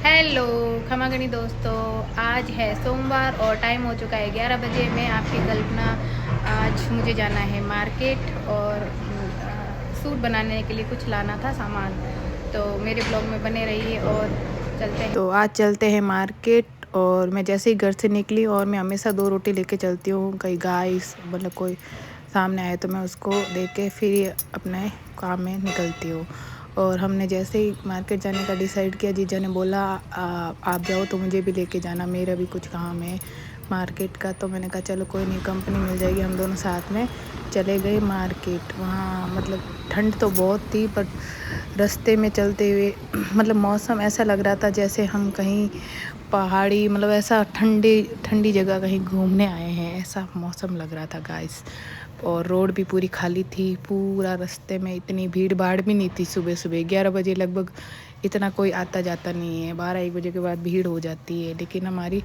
Hello खमागनी दोस्तों, आज है सोमवार और टाइम हो चुका है 11 बजे। मैं आपकी कल्पना। आज मुझे जाना है मार्केट और सूट बनाने के लिए कुछ लाना था सामान, तो मेरे ब्लॉग में बने रहिए और चलते हैं। तो आज चलते हैं मार्केट। और मैं जैसे ही घर से निकली, और मैं हमेशा 2 रोटी लेके चलती हूँ, कहीं गाय मतलब कोई सामने आए तो मैं उसको दे के फिर अपने काम में निकलती हूँ। और हमने जैसे ही मार्केट जाने का डिसाइड किया, जीजा ने बोला आप जाओ तो मुझे भी लेके जाना, मेरा भी कुछ काम है मार्केट का। तो मैंने कहा चलो कोई नहीं, कंपनी मिल जाएगी। हम दोनों साथ में चले गए मार्केट। वहाँ मतलब ठंड तो बहुत थी, पर रास्ते में चलते हुए मतलब मौसम ऐसा लग रहा था जैसे हम कहीं पहाड़ी, मतलब ऐसा ठंडी ठंडी जगह कहीं घूमने आए हैं, ऐसा मौसम लग रहा था गाइस। और रोड भी पूरी खाली थी, पूरा रास्ते में इतनी भीड़ भाड़ भी नहीं थी। सुबह सुबह 11 बजे लगभग इतना कोई आता जाता नहीं है, 12-1 बजे के बाद भीड़ हो जाती है। लेकिन हमारी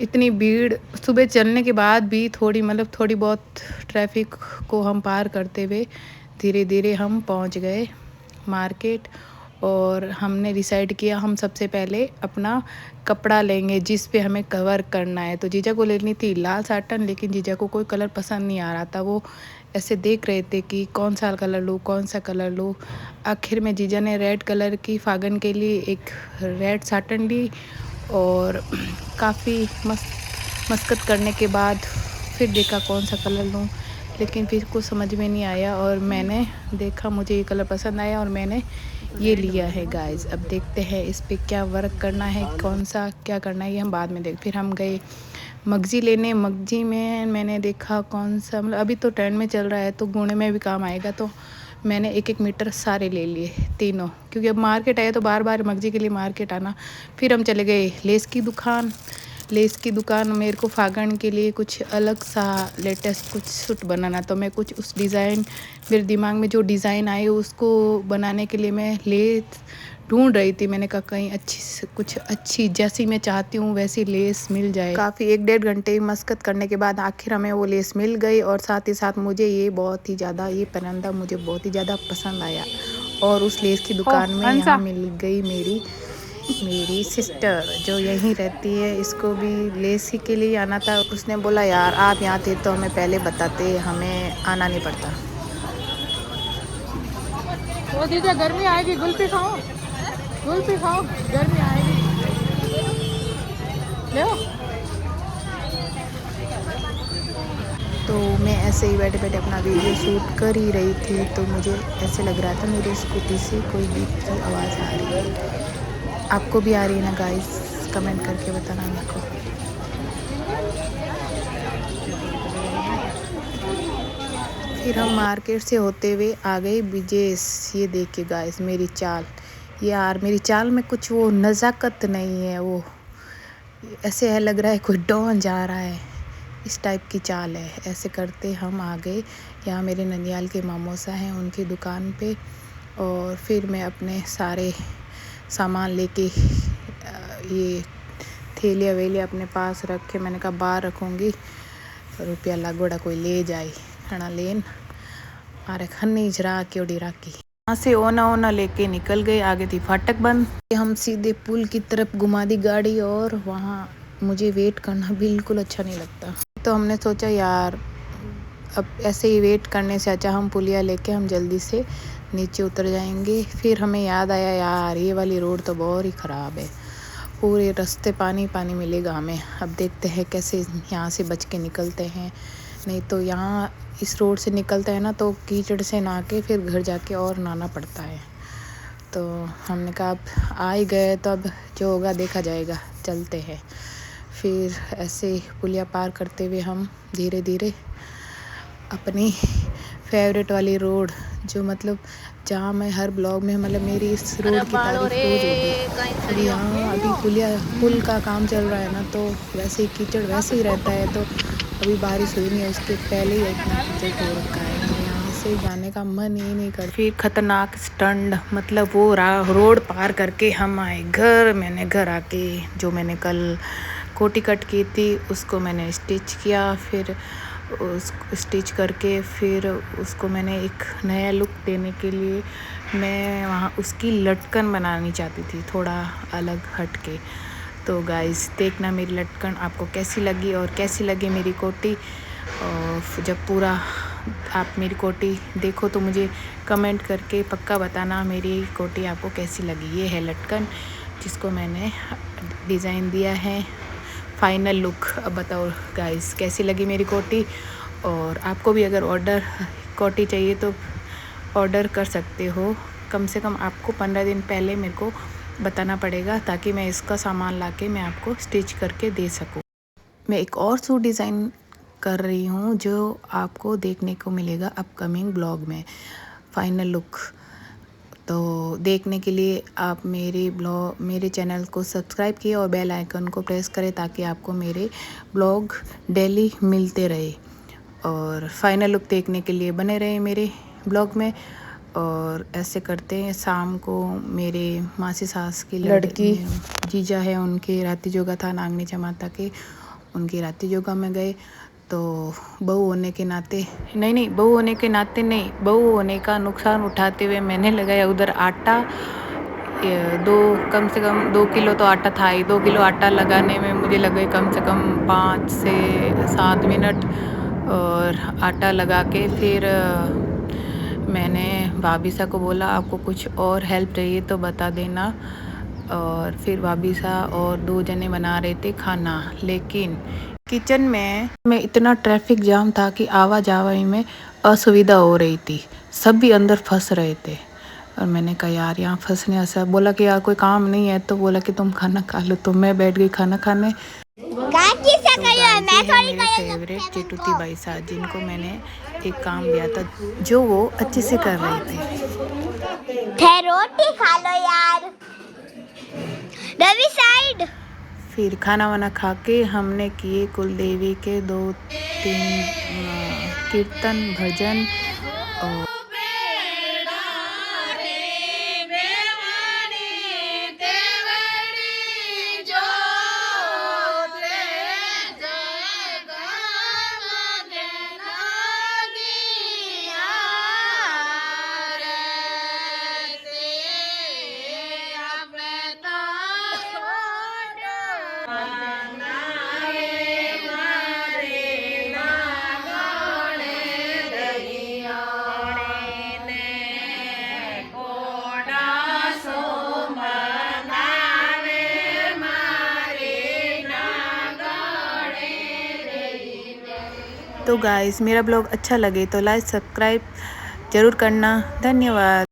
इतनी भीड़ सुबह चलने के बाद भी थोड़ी बहुत ट्रैफिक को हम पार करते हुए धीरे धीरे हम पहुंच गए मार्केट। और हमने डिसाइड किया हम सबसे पहले अपना कपड़ा लेंगे जिस पे हमें कवर करना है। तो जीजा को लेनी थी लाल साटन, लेकिन जीजा को कोई कलर पसंद नहीं आ रहा था। वो ऐसे देख रहे थे कि कौन सा कलर लूँ, कौन सा कलर लूँ। आखिर में जीजा ने रेड कलर की फागन के लिए एक रेड साटन ली। और काफ़ी मस्कत करने के बाद फिर देखा कौन सा कलर लूँ, लेकिन फिर कुछ समझ में नहीं आया। और मैंने देखा, मुझे ये कलर पसंद आया और मैंने ये लिया है गाइस। अब देखते हैं इस पे क्या वर्क करना है, कौन सा क्या करना है, ये हम बाद में देख। फिर हम गए मगजी लेने। मगजी में मैंने देखा कौन सा, मतलब अभी तो ट्रेंड में चल रहा है तो गुणे में भी काम आएगा। तो मैंने 1-1 मीटर सारे ले लिए तीनों, क्योंकि अब मार्केट आए तो बार बार मगजी के लिए मार्केट आना। फिर हम चले गए लेस की दुकान। लेस की दुकान, मेरे को फागण के लिए कुछ अलग सा लेटेस्ट कुछ सूट बनाना, तो मैं कुछ उस डिज़ाइन, मेरे दिमाग में जो डिज़ाइन आए उसको बनाने के लिए मैं लेस ढूंढ रही थी। मैंने कहा कहीं कुछ अच्छी जैसी मैं चाहती हूँ वैसी लेस मिल जाए। काफ़ी 1-1.5 घंटे मशक्क़त करने के बाद आखिर हमें वो लेस मिल गई। और साथ ही साथ मुझे ये बहुत ही ज़्यादा, ये परिंदा मुझे बहुत ही ज़्यादा पसंद आया। और उस लेस की दुकान में यहाँ मिल गई मेरी सिस्टर जो यहीं रहती है। इसको भी लेस ही के लिए आना था। उसने बोला यार आप यहाँ थे तो हमें पहले बताते, हमें आना नहीं पड़ता। वो दीदी गर्मी आएगी, गुल्फी खाओ, गुल्फी खाओ, गर्मी आएगी। ले तो मैं ऐसे ही बैठे बैठे अपना वीडियो शूट कर ही रही थी, तो मुझे ऐसे लग रहा था मेरी स्कूटी से कोई गीत की आवाज़ आ रही है। आपको भी आ रही है ना गाइस? कमेंट करके बताना मेरे को। फिर हम मार्केट से होते हुए आ गए विजेस। ये देखिए गाइस मेरी चाल, यार मेरी चाल में कुछ वो नज़ाकत नहीं है, वो ऐसे है लग रहा है कोई डॉन जा रहा है, इस टाइप की चाल है। ऐसे करते हम आ गए यहाँ मेरे ननियाल के मामोसा हैं उनकी दुकान पे। और फिर मैं अपने सारे सामान लेके ये थैलिया वेलिया अपने पास रख के, मैंने कहा बाहर रखूँगी, रुपया लागोड़ा कोई ले जाए खड़ा लेन मारे खन्नी जरा के उड़ी राखी। यहाँ से ओना लेके निकल गए, आगे थी फाटक बंद। हम सीधे पुल की तरफ घुमा दी गाड़ी, और वहाँ मुझे वेट करना बिल्कुल अच्छा नहीं लगता। तो हमने सोचा यार अब ऐसे ही वेट करने से अच्छा हम पुलिया लेके हम जल्दी से नीचे उतर जाएंगे। फिर हमें याद आया यार ये वाली रोड तो बहुत ही ख़राब है, पूरे रास्ते पानी पानी मिलेगा हमें। अब देखते हैं कैसे यहाँ से बच के निकलते हैं। नहीं तो यहाँ इस रोड से निकलते हैं ना तो कीचड़ से नहा के फिर घर जाके और नहाना पड़ता है। तो हमने कहा अब आ ही गए तो अब जो होगा देखा जाएगा, चलते हैं। फिर ऐसे पुलिया पार करते हुए हम धीरे धीरे अपनी फेवरेट वाली रोड, जो मतलब जहाँ मैं हर ब्लॉग में, मतलब मेरी इस रोड की तारीफ रोज होगी। अभी यहाँ अभी पुल का काम चल रहा है ना, तो वैसे ही कीचड़ वैसे ही रहता है। तो अभी बारिश हुई नहीं है, उसके पहले ही इतना कीचड़ हो रखा है, तो यहाँ से जाने का मन ही नहीं कर। फिर खतरनाक स्टंट, मतलब वो रोड पार करके हम आए घर। मैंने घर आके जो मैंने कल कोटी कट की थी उसको मैंने स्टिच किया। फिर उस स्टिच करके फिर उसको मैंने एक नया लुक देने के लिए मैं वहाँ उसकी लटकन बनानी चाहती थी, थोड़ा अलग हट के। तो गाइस देखना मेरी लटकन आपको कैसी लगी और कैसी लगी मेरी कोटी। और जब पूरा आप मेरी कोटी देखो तो मुझे कमेंट करके पक्का बताना मेरी कोटी आपको कैसी लगी। ये है लटकन जिसको मैंने डिज़ाइन दिया है। फाइनल लुक अब बताओ गाइस कैसी लगी मेरी कोटी। और आपको भी अगर ऑर्डर कोटी चाहिए तो ऑर्डर कर सकते हो। कम से कम आपको 15 दिन पहले मेरे को बताना पड़ेगा ताकि मैं इसका सामान लाके मैं आपको स्टिच करके दे सकूं। मैं एक और सूट डिज़ाइन कर रही हूँ जो आपको देखने को मिलेगा अपकमिंग ब्लॉग में। फाइनल लुक तो देखने के लिए आप मेरे चैनल को सब्सक्राइब किए और बेल आइकन को प्रेस करें ताकि आपको मेरे ब्लॉग डेली मिलते रहे। और फाइनल लुक देखने के लिए बने रहे मेरे ब्लॉग में। और ऐसे करते हैं शाम को मेरे मासी सास की लड़की जीजा है, उनके रात्रि योगा था नागनीचा माता के, उनकी रात्रि योगा में गए। तो बहू होने के नाते बहू होने का नुकसान उठाते हुए मैंने लगाया उधर आटा। कम से कम 2 किलो तो आटा था ही। 2 किलो आटा लगाने में मुझे लगे कम से कम 5 से 7 मिनट। और आटा लगा के फिर मैंने भाभी सा को बोला आपको कुछ और हेल्प चाहिए तो बता देना। और फिर भाभी सा और 2 जने बना रहे थे खाना, लेकिन किचन में इतना ट्रैफिक जाम था कि आवाजाही में असुविधा हो रही थी, सब भी अंदर फंस रहे थे। और मैंने कहा यार यहाँ फंसने ऐसा, बोला कि यार कोई काम नहीं है तो बोला कि तुम खाना खा लो। तो मैं बैठ गई खाना खाने। मेरे फेवरेट चिटूती भाई साहब जिनको मैंने एक काम दिया था जो वो अच्छे से कर रहे थे। रोटी खा लो यार रवि साइड। फिर खाना वाना खा के हमने किए कुल देवी के 2-3 कीर्तन भजन। और तो गाइस मेरा ब्लॉग अच्छा लगे तो लाइक सब्सक्राइब ज़रूर करना। धन्यवाद।